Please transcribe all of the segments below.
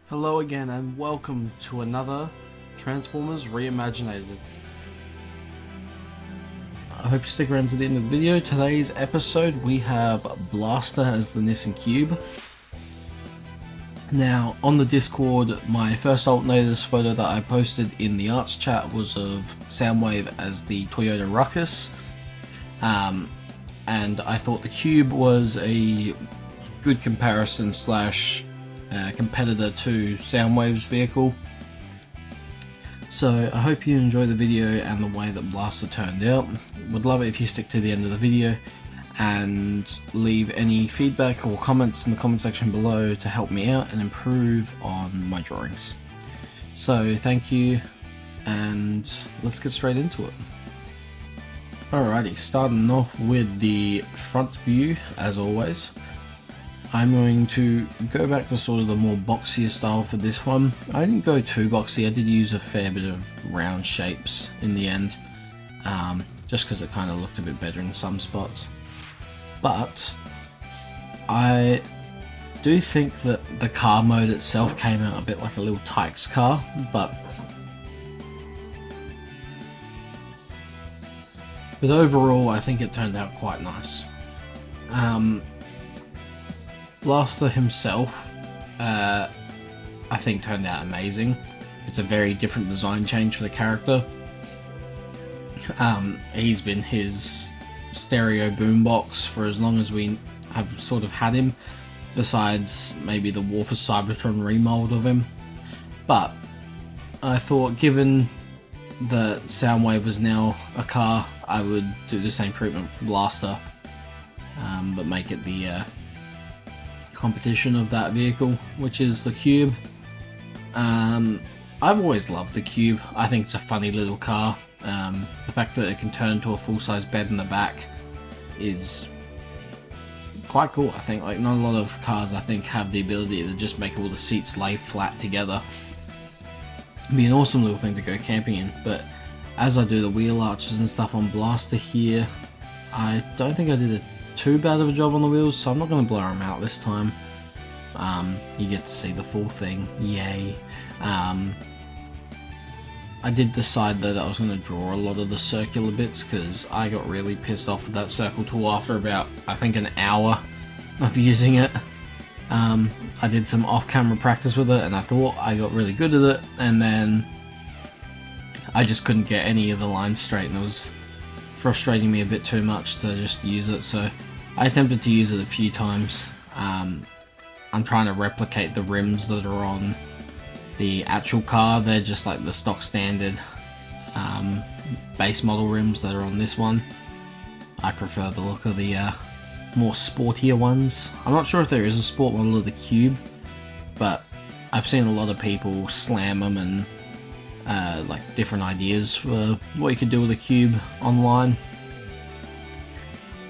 Hello again and welcome to another Transformers Reimaginated. I hope you stick around to the end of the video. Today's episode we have Blaster as the Nissan Cube. Now on the Discord, my first alternators photo that I posted in the arts chat was of Soundwave as the Toyota Ruckus. And I thought the Cube was a good comparison slash competitor to Soundwave's vehicle. So I hope you enjoy the video and the way that Blaster turned out. Would love it if you stick to the end of the video and leave any feedback or comments in the comment section below to help me out and improve on my drawings. So thank you, and let's get straight into it. Alrighty, starting off with the front view as always. I'm going to go back to sort of the more boxier style for this one. I didn't go too boxy, I did use a fair bit of round shapes in the end, just because it kind of looked a bit better in some spots. But I do think that the car mode itself came out a bit like a little Tykes car, but overall I think it turned out quite nice. Blaster himself, I think turned out amazing. It's a very different design change for the character. He's been his stereo boombox for as long as we have sort of had him, besides maybe the War for Cybertron remold of him. But I thought, given that Soundwave was now a car, I would do the same treatment for Blaster, but make it the competition of that vehicle, which is the Cube. I've always loved the Cube. I think it's a funny little car. The fact that it can turn into a full-size bed in the back is quite cool. I think like not a lot of cars I think have the ability to just make all the seats lay flat together. It'd be an awesome little thing to go camping in. But as I do the wheel arches and stuff on Blaster here, I don't think I did a too bad of a job on the wheels, so I'm not going to blur them out this time. You get to see the full thing, yay. I did decide though that I was going to draw a lot of the circular bits, because I got really pissed off with that circle tool after about, I think, an hour of using it. I did some off-camera practice with it and I thought I got really good at it, and then I just couldn't get any of the lines straight, and it was frustrating me a bit too much to just use it, so I attempted to use it a few times. I'm trying to replicate the rims that are on the actual car. They're just like the stock standard base model rims that are on this one. I prefer the look of the more sportier ones. I'm not sure if there is a sport model of the Cube, but I've seen a lot of people slam them and like different ideas for what you could do with a Cube online.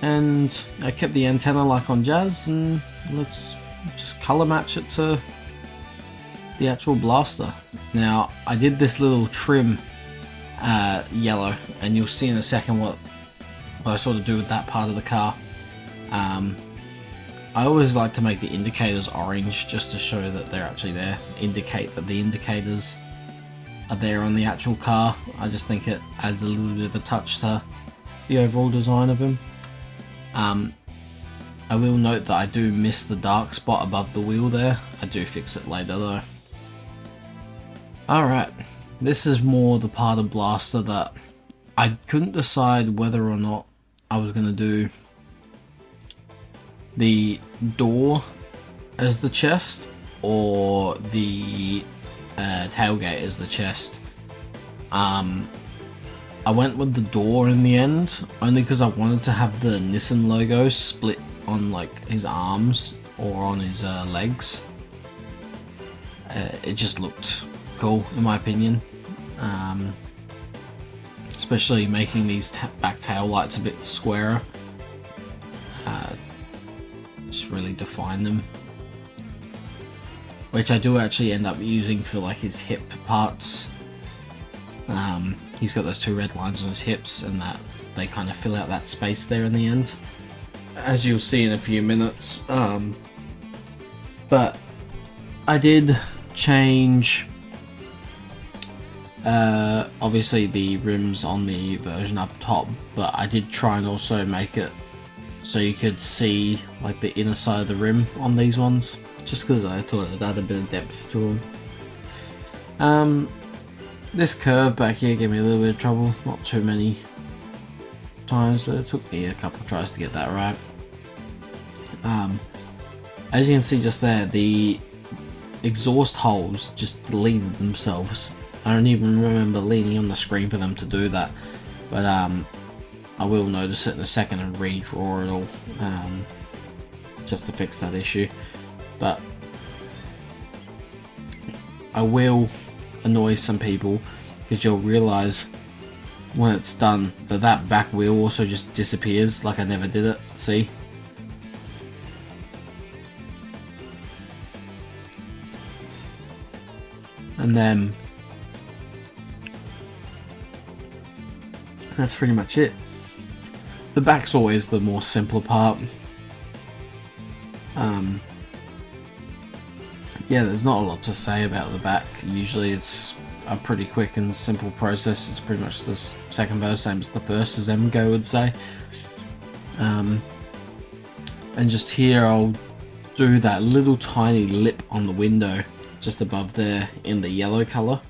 And I kept the antenna like on Jazz, and let's just colour match it to the actual Blaster. Now I did this little trim yellow, and you'll see in a second what I sort of do with that part of the car. I always like to make the indicators orange just to show that they're actually there, indicate that the indicators are there on the actual car. I just think it adds a little bit of a touch to the overall design of him. I will note that I do miss the dark spot above the wheel there. I do fix it later though. Alright, this is more the part of Blaster that I couldn't decide whether or not I was going to do the door as the chest or the tailgate as the chest. I went with the door in the end, only because I wanted to have the Nissan logo split on like his arms or on his legs. It just looked cool in my opinion, especially making these back tail lights a bit squarer. Just really define them, which I do actually end up using for like his hip parts. He's got those two red lines on his hips, and that they kind of fill out that space there in the end, as you'll see in a few minutes. But I did change obviously the rims on the version up top, but I did try and also make it so you could see like the inner side of the rim on these ones, just because I thought it had a bit of depth to them. This curve back here gave me a little bit of trouble, not too many times, but it took me a couple of tries to get that right. As you can see just there, the exhaust holes just deleted themselves. I don't even remember leaning on the screen for them to do that, but I will notice it in a second and redraw it all just to fix that issue. But I will annoy some people, because you'll realise when it's done that that back wheel also just disappears like I never did it. See? And then that's pretty much it. The back's always the more simpler part. Yeah, there's not a lot to say about the back. Usually it's a pretty quick and simple process. It's pretty much the second verse, same as the first, as MGO would say. And just here I'll do that little tiny lip on the window just above there in the yellow colour,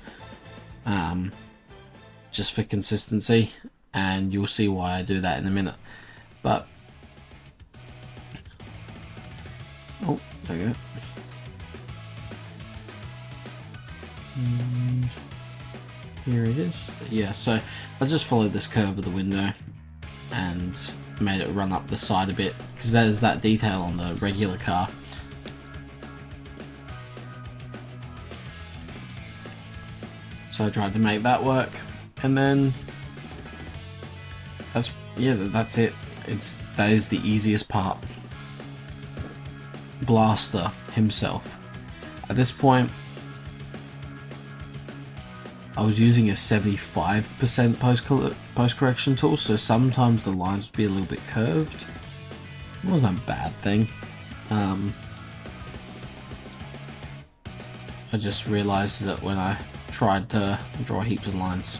just for consistency, and you'll see why I do that in a minute. But oh, there you go. And here it is. Yeah, so I just followed this curve of the window and made it run up the side a bit, because there's that detail on the regular car. So I tried to make that work, and then that's it. That is the easiest part. Blaster himself. At this point, I was using a 75% post-correction tool, so sometimes the lines would be a little bit curved. It wasn't a bad thing. I just realised that when I tried to draw heaps of lines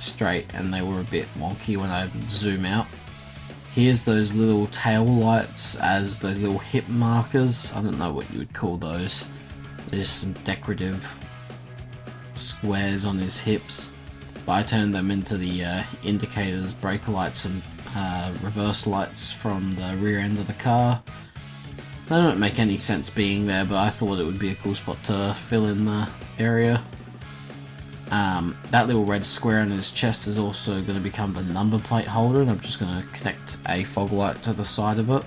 straight, and they were a bit wonky when I would zoom out. Here's those little tail lights as those little hip markers. I don't know what you would call those. There's some decorative squares on his hips, but I turned them into the indicators, brake lights and reverse lights from the rear end of the car. They don't make any sense being there, but I thought it would be a cool spot to fill in the area. That little red square on his chest is also going to become the number plate holder, and I'm just going to connect a fog light to the side of it.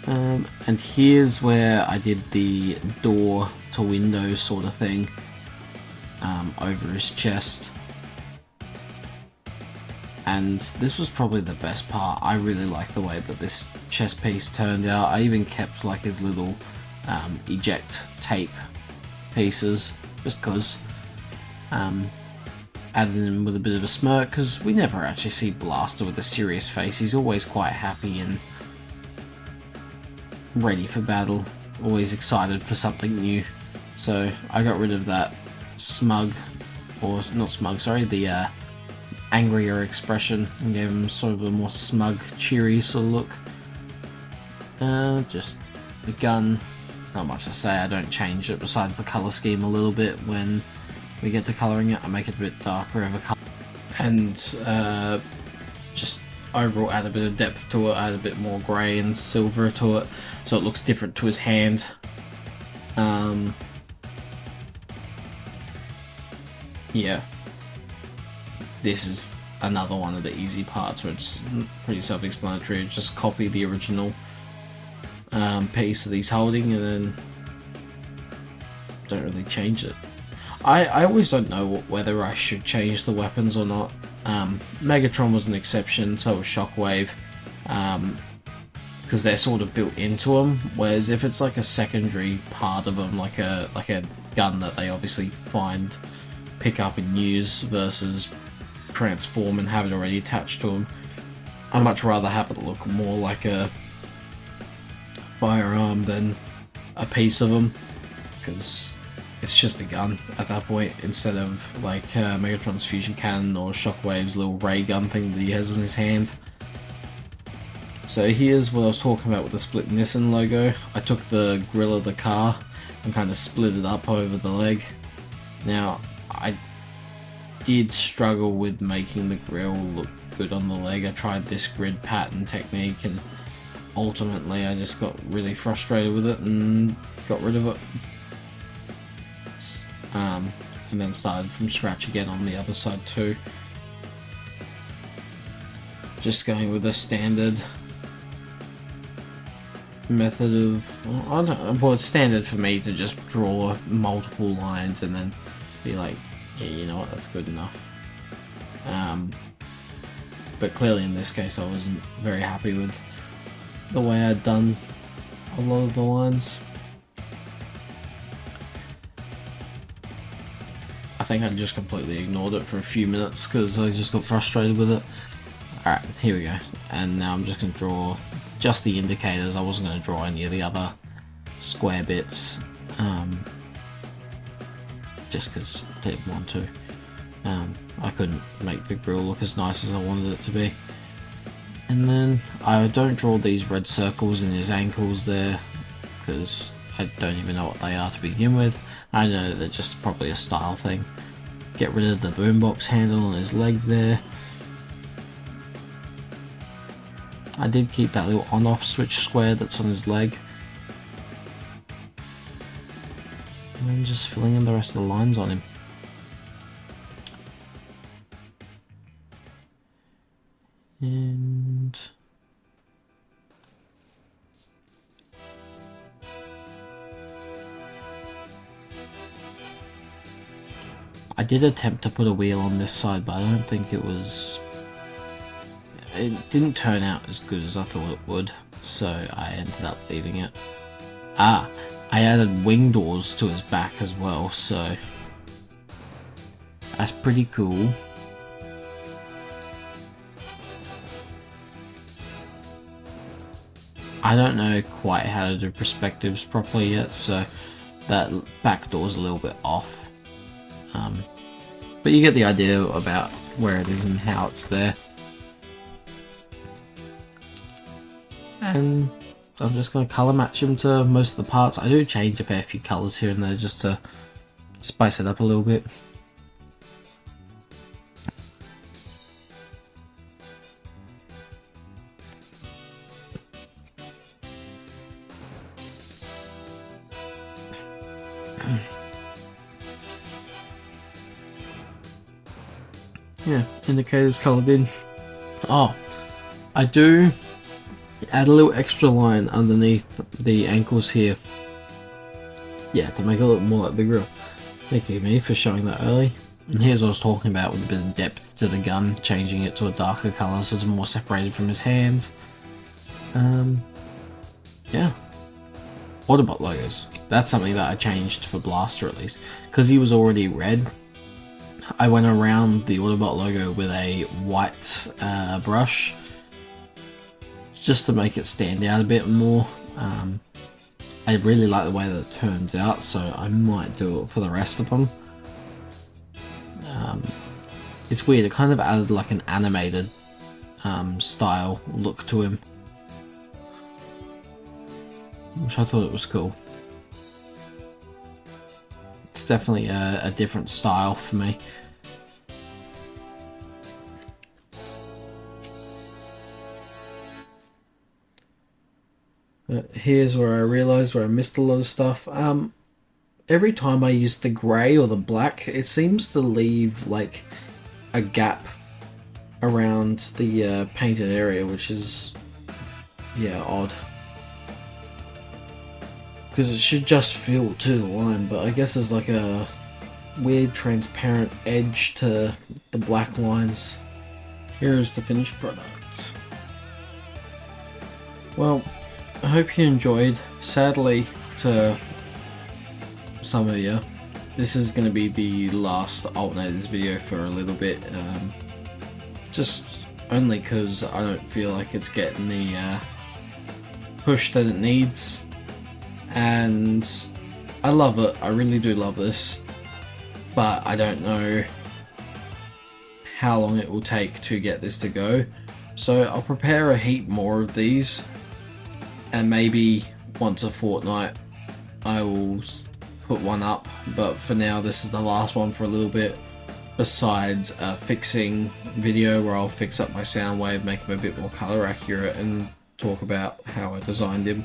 And here's where I did the door to window sort of thing over his chest. And this was probably the best part. I really like the way that this chest piece turned out. I even kept like his little eject tape pieces, just because. Added him with a bit of a smirk, because we never actually see Blaster with a serious face. He's always quite happy and ready for battle, always excited for something new. So I got rid of that smug, or not smug, sorry, the angrier expression, and gave him sort of a more smug, cheery sort of look. Just the gun, not much to say. I don't change it besides the colour scheme a little bit. When we get to colouring it, I make it a bit darker of a colour, and just overall add a bit of depth to it, add a bit more grey and silver to it, so it looks different to his hand. Yeah, this is another one of the easy parts where it's pretty self-explanatory. Just copy the original piece that he's holding and then don't really change it. I always don't know whether I should change the weapons or not. Megatron was an exception, so was Shockwave, because they're sort of built into them, whereas if it's like a secondary part of them, like a gun that they obviously pick up and use versus transform and have it already attached to them, I'd much rather have it look more like a firearm than a piece of him, because it's just a gun at that point, instead of like Megatron's fusion cannon or Shockwave's little ray gun thing that he has in his hand. So here's what I was talking about with the split Nissan logo. I took the grille of the car and kind of split it up over the leg. Now, I did struggle with making the grille look good on the leg. I tried this grid pattern technique, and ultimately I just got really frustrated with it and got rid of it. And then started from scratch again on the other side too. Just going with a standard method of, I don't know, well, it's standard for me to just draw multiple lines and then be like, yeah, you know what, that's good enough. But clearly in this case I wasn't very happy with the way I'd done a lot of the lines. I think I just completely ignored it for a few minutes because I just got frustrated with it. Alright, here we go. And now I'm just going to draw just the indicators. I wasn't going to draw any of the other square bits, just because I didn't want to. I couldn't make the grill look as nice as I wanted it to be. And then I don't draw these red circles in his ankles there, because I don't even know what they are to begin with. I know they're just probably a style thing. Get rid of the boombox handle on his leg there. I did keep that little on-off switch square that's on his leg. And then just filling in the rest of the lines on him. And I did attempt to put a wheel on this side, but I don't think it didn't turn out as good as I thought it would, so I ended up leaving it. I added wing doors to his back as well, so that's pretty cool. I don't know quite how to do perspectives properly yet, so that back door's a little bit off. But you get the idea about where it is and how it's there. And I'm just going to colour match him to most of the parts. I do change a fair few colours here and there just to spice it up a little bit. Yeah, indicators coloured in. Oh, I do add a little extra line underneath the ankles here. Yeah, to make it look more like the grill. Thank you, me, for showing that early. And here's what I was talking about with a bit of depth to the gun, changing it to a darker colour so it's more separated from his hand. Yeah. Autobot logos. That's something that I changed for Blaster at least. Because he was already red, I went around the Autobot logo with a white brush, just to make it stand out a bit more. I really like the way that it turns out, so I might do it for the rest of them. It's weird, it kind of added like an animated style look to him, which I thought it was cool. It's definitely a different style for me. But here's where I realised where I missed a lot of stuff. Every time I use the grey or the black, it seems to leave like a gap around the painted area, which is, yeah, odd. Because it should just fill to the line, but I guess there's like a weird transparent edge to the black lines. Here's the finished product. Well, I hope you enjoyed. Sadly, to some of you, this is going to be the last Alternators video for a little bit. Just only because I don't feel like it's getting the push that it needs. and I love it. I really do love this, but I don't know how long it will take to get this to go. So I'll prepare a heap more of these, and maybe once a fortnight I will put one up, but for now this is the last one for a little bit, besides a fixing video where I'll fix up my sound wave, make him a bit more color accurate, and talk about how I designed him.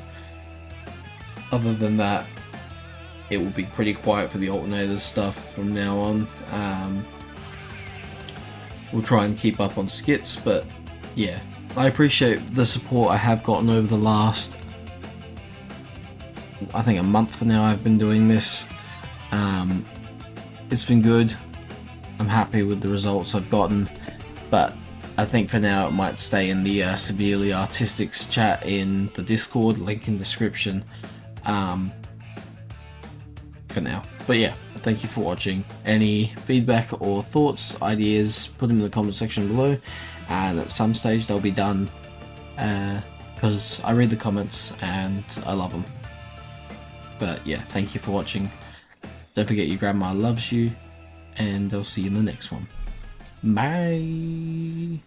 Other than that, it will be pretty quiet for the alternators stuff from now on. We'll try and keep up on skits, but yeah, I appreciate the support I have gotten over the last, I think, a month now I've been doing this. It's been good. I'm happy with the results I've gotten, but I think for now it might stay in the Severely Artistics chat in the Discord, link in description, for now. But yeah, thank you for watching. Any feedback or thoughts, ideas, put them in the comment section below, and at some stage they'll be done, because I read the comments and I love them. But yeah, thank you for watching. Don't forget your grandma loves you, and I'll see you in the next one. Bye!